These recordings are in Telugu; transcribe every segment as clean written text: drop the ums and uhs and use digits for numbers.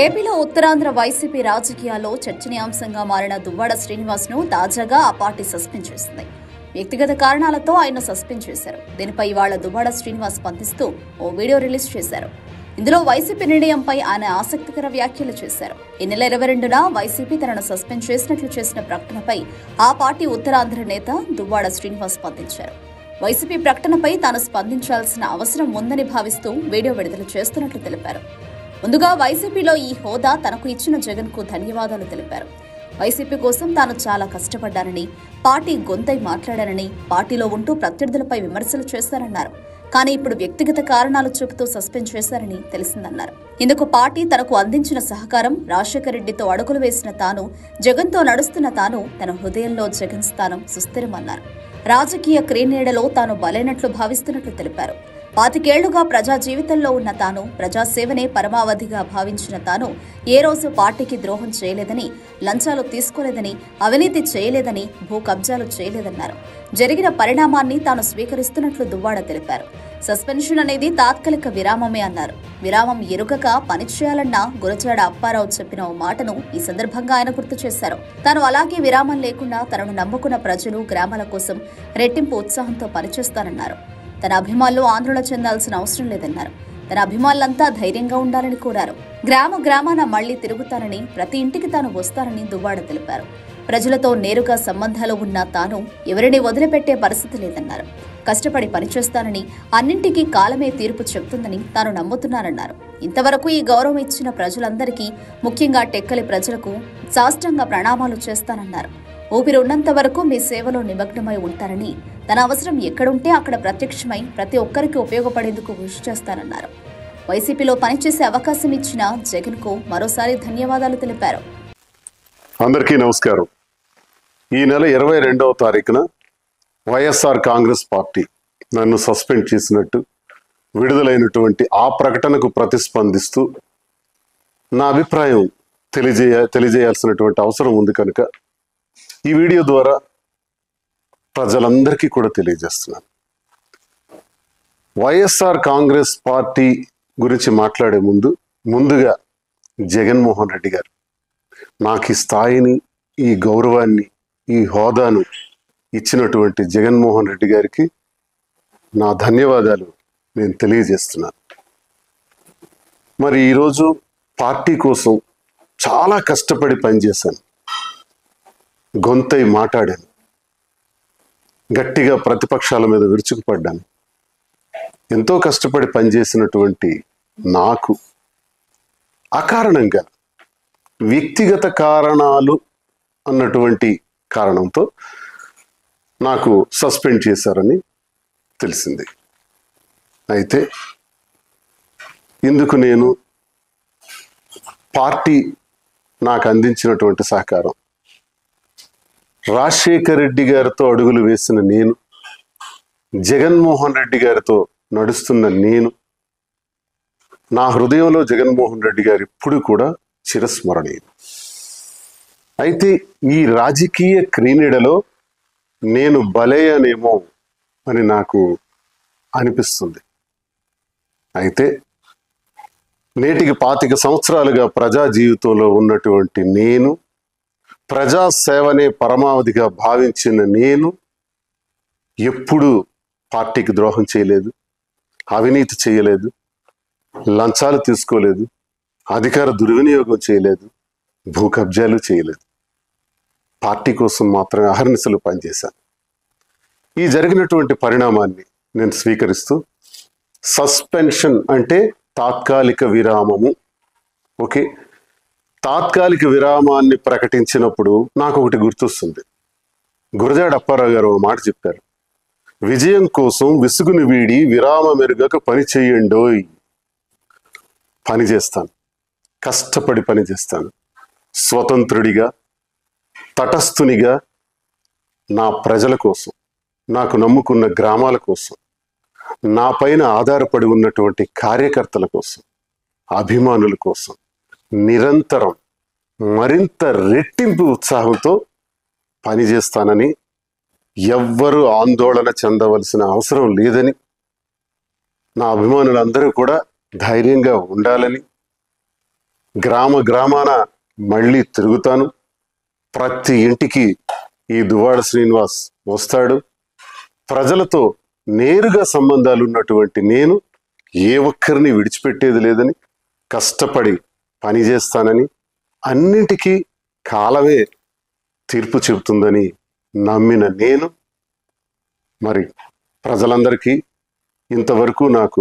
ఏపీలో ఉత్తరాంధ్ర వైసీపీ రాజకీయాల్లో చర్చనీయాంశంగా మారిన దువ్వాడ శ్రీనివాస్ను తాజాగా ఆ పార్టీ సస్పెండ్ చేసింది. వ్యక్తిగత కారణాలతో ఆయన సస్పెండ్ చేశారు. దీనిపై ఇవాళ దువ్వాడ శ్రీనివాస్ స్పందిస్తూ ఓ వీడియో రిలీజ్ చేశారు. ఇందులో వైసీపీ నిర్ణయంపై ఆయన ఆసక్తికర వ్యాఖ్యలు చేశారు. ఈ నెల 22న వైసీపీ తనను సస్పెండ్ చేసినట్లు చేసిన ప్రకటనపై ఆ పార్టీ ఉత్తరాంధ్ర నేత దువ్వాడ శ్రీనివాస్ స్పందించారు. వైసీపీ ప్రకటనపై తాను స్పందించాల్సిన అవసరం ఉందని భావిస్తూ వీడియో విడుదల చేస్తున్నట్లు తెలిపారు. ముందుగా వైసీపీలో ఈ హోదా తనకు ఇచ్చిన జగన్కు ధన్యవాదాలు తెలిపారు. వైసీపీ కోసం తాను చాలా కష్టపడ్డానని, పార్టీ గొంతై మాట్లాడానని, పార్టీలో ఉంటూ ప్రత్యర్థులపై విమర్శలు చేశారన్నారు. కానీ ఇప్పుడు వ్యక్తిగత కారణాలు చూపుతూ సస్పెండ్ చేశారని తెలిసిందన్నారు. ఇందుకు పార్టీ తనకు అందించిన సహకారం, రాజశేఖర రెడ్డితో అడుగులు వేసిన తాను, జగన్తో నడుస్తున్న తాను, తన హృదయంలో జగన్ స్థానం సుస్థిరమన్నారు. రాజకీయ క్రీనీడలో తాను బలైనట్లు భావిస్తున్నట్లు తెలిపారు. 25 ఏళ్లుగా ప్రజా జీవితంలో ఉన్న తాను, ప్రజాసేవనే పరమావధిగా భావించిన తాను ఏ రోజు పార్టీకి ద్రోహం చేయలేదని, లంచాలు తీసుకోలేదని, అవినీతి చేయలేదని, భూ కబ్జాలు చేయలేదన్నారు. జరిగిన పరిణామాన్ని తాను స్వీకరిస్తున్నట్లు దువ్వాడ తెలిపారు. సస్పెన్షన్ అనేది తాత్కాలిక విరామమే అన్నారు. విరామం ఎరుగక పనిచేయాలన్న గురజాడ అప్పారావు చెప్పిన ఓ మాటను ఈ సందర్భంగా ఆయన గుర్తు చేశారు. తాను అలాగే విరామం లేకుండా తనను నమ్ముకున్న ప్రజలు, గ్రామాల కోసం రెట్టింపు ఉత్సాహంతో పనిచేస్తానన్నారు. తన అభిమానులు ఆందోళన చెందాల్సిన అవసరం లేదన్నారు. తన అభిమానులంతా ధైర్యంగా ఉండాలని కోరారు. గ్రామాన మళ్లీ తిరుగుతానని, ప్రతి ఇంటికి తాను వస్తానని దువ్వాడ తెలిపారు. ప్రజలతో నేరుగా సంబంధాలు ఉన్న తాను ఎవరిని వదిలిపెట్టే పరిస్థితి లేదన్నారు. కష్టపడి పనిచేస్తానని, అన్నింటికీ కాలమే తీర్పు చెప్తుందని తాను నమ్ముతున్నానన్నారు. ఇంతవరకు ఈ గౌరవం ఇచ్చిన ప్రజలందరికీ, ముఖ్యంగా టెక్కలి ప్రజలకు సాష్టాంగ ప్రణామాలు చేస్తానన్నారు. ఊపిరి ఉన్నంత వరకు మీ సేవలో నిమగ్నమై ఉంటారని, తన అవసరం ఎక్కడుంటే అక్కడ ప్రత్యక్షమై ప్రతి ఒక్కరికి ఉపయోగపడేందుకు కృషి చేస్తానన్నారు. వైసీపీలో పనిచేసే అవకాశం ఇచ్చిన జగన్కు మరోసారి ధన్యవాదాలు తెలిపారు. అందరికీ నమస్కారం. ఈ నెల 22వ తారీఖున వైఎస్ఆర్ కాంగ్రెస్ పార్టీ నన్ను సస్పెండ్ చేసినట్టు విడుదలైనటువంటి ఆ ప్రకటనకు ప్రతిస్పందిస్తూ నా అభిప్రాయం తెలియజేయాల్సినటువంటి అవసరం ఉంది కనుక ఈ వీడియో ద్వారా ప్రజలందరికీ కూడా తెలియజేస్తున్నాను. వైఎస్ఆర్ కాంగ్రెస్ పార్టీ గురించి మాట్లాడే ముందుగా జగన్మోహన్ రెడ్డి గారు నాకు ఈ స్థాయిని, ఈ గౌరవాన్ని, ఈ హోదాను ఇచ్చినటువంటి జగన్మోహన్ రెడ్డి గారికి నా ధన్యవాదాలు నేను తెలియజేస్తున్నాను. మరి ఈరోజు పార్టీ కోసం చాలా కష్టపడి పనిచేశాను. గొంతై మాట్లాడాను. గట్టిగా ప్రతిపక్షాల మీద విరుచుకుపడ్డాను. ఎంతో కష్టపడి పనిచేసినటువంటి నాకు అకారణంగా వ్యక్తిగత కారణాలు అన్నటువంటి కారణంతో నాకు సస్పెండ్ చేశారని తెలిసింది. అయితే ఇందుకు నేను పార్టీ నాకు అందించినటువంటి సహకారం, రాజశేఖర రెడ్డి గారితో అడుగులు వేసిన నేను, జగన్మోహన్ రెడ్డి గారితో నడుస్తున్న నేను, నా హృదయంలో జగన్మోహన్ రెడ్డి గారు ఇప్పుడు కూడా చిరస్మరణీయులు. అయితే ఈ రాజకీయ క్రీనీడలో నేను బలయ్యానేమో అని నాకు అనిపిస్తుంది. అయితే నేటికి 25 సంవత్సరాలుగా ప్రజా జీవితంలో ఉన్నటువంటి నేను, ప్రజాసేవనే పరమావధిగా భావించిన నేను ఎప్పుడూ పార్టీకి ద్రోహం చేయలేదు, అవినీతి చేయలేదు, లంచాలు తీసుకోలేదు, అధికార దుర్వినియోగం చేయలేదు, భూ కబ్జాలు చేయలేదు. పార్టీ కోసం మాత్రమే అహర్నిశలు పనిచేశాను. ఈ జరిగినటువంటి పరిణామాన్ని నేను స్వీకరిస్తూ, సస్పెన్షన్ అంటే తాత్కాలిక విరామము. ఓకే, తాత్కాలిక విరామాన్ని ప్రకటించినప్పుడు నాకు ఒకటి గుర్తొస్తుంది. గురజాడ అప్పారావు గారు ఒక మాట చెప్పారు, విజయం కోసం విసుగుని వీడి విరామం ఎరుగక పని చేయండోయ్. పని చేస్తాను, కష్టపడి పని చేస్తాను. స్వతంత్రుడిగా, తటస్థునిగా, నా ప్రజల కోసం, నాకు నమ్ముకున్న గ్రామాల కోసం, నా పైన ఆధారపడి ఉన్నటువంటి కార్యకర్తల కోసం, అభిమానుల కోసం నిరంతరం మరింత రెట్టింపు ఉత్సాహంతో పనిచేస్తానని, ఎవ్వరూ ఆందోళన చెందవలసిన అవసరం లేదని, నా అభిమానులందరూ కూడా ధైర్యంగా ఉండాలని, గ్రామ గ్రామాన మళ్ళీ తిరుగుతాను. ప్రతి ఇంటికి ఈ దువ్వాడ శ్రీనివాస్ వస్తాడు. ప్రజలతో నేరుగా సంబంధాలు ఉన్నటువంటి నేను ఏ ఒక్కరిని విడిచిపెట్టేది లేదని, కష్టపడి పనిచేస్తానని, అన్నింటికీ కాలమే తీర్పు చెబుతుందని నమ్మిన నేను మరి ప్రజలందరికీ ఇంతవరకు నాకు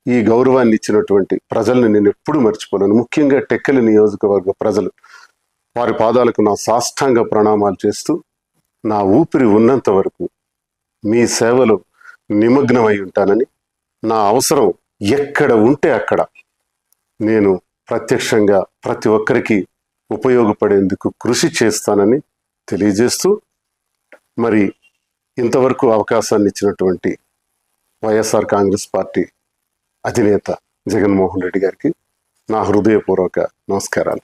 ఈ గౌరవాన్ని ఇచ్చినటువంటి ప్రజల్ని నేను ఎప్పుడు మర్చిపోలేను. ముఖ్యంగా టెక్కలి నియోజకవర్గ ప్రజలు, వారి పాదాలకు నా సాష్టాంగ ప్రణామాలు చేస్తూ, నా ఊపిరి ఉన్నంత వరకు మీ సేవలో నిమగ్నమై ఉంటానని, నా అవసరం ఎక్కడ ఉంటే అక్కడ నేను ప్రత్యక్షంగా ప్రతి ఒక్కరికి ఉపయోగపడేందుకు కృషి చేస్తానని తెలియజేస్తూ, మరి ఇంతవరకు అవకాశాన్ని ఇచ్చినటువంటి వైఎస్ఆర్ కాంగ్రెస్ పార్టీ అధినేత జగన్మోహన్ రెడ్డి గారికి నా హృదయపూర్వక నమస్కారం.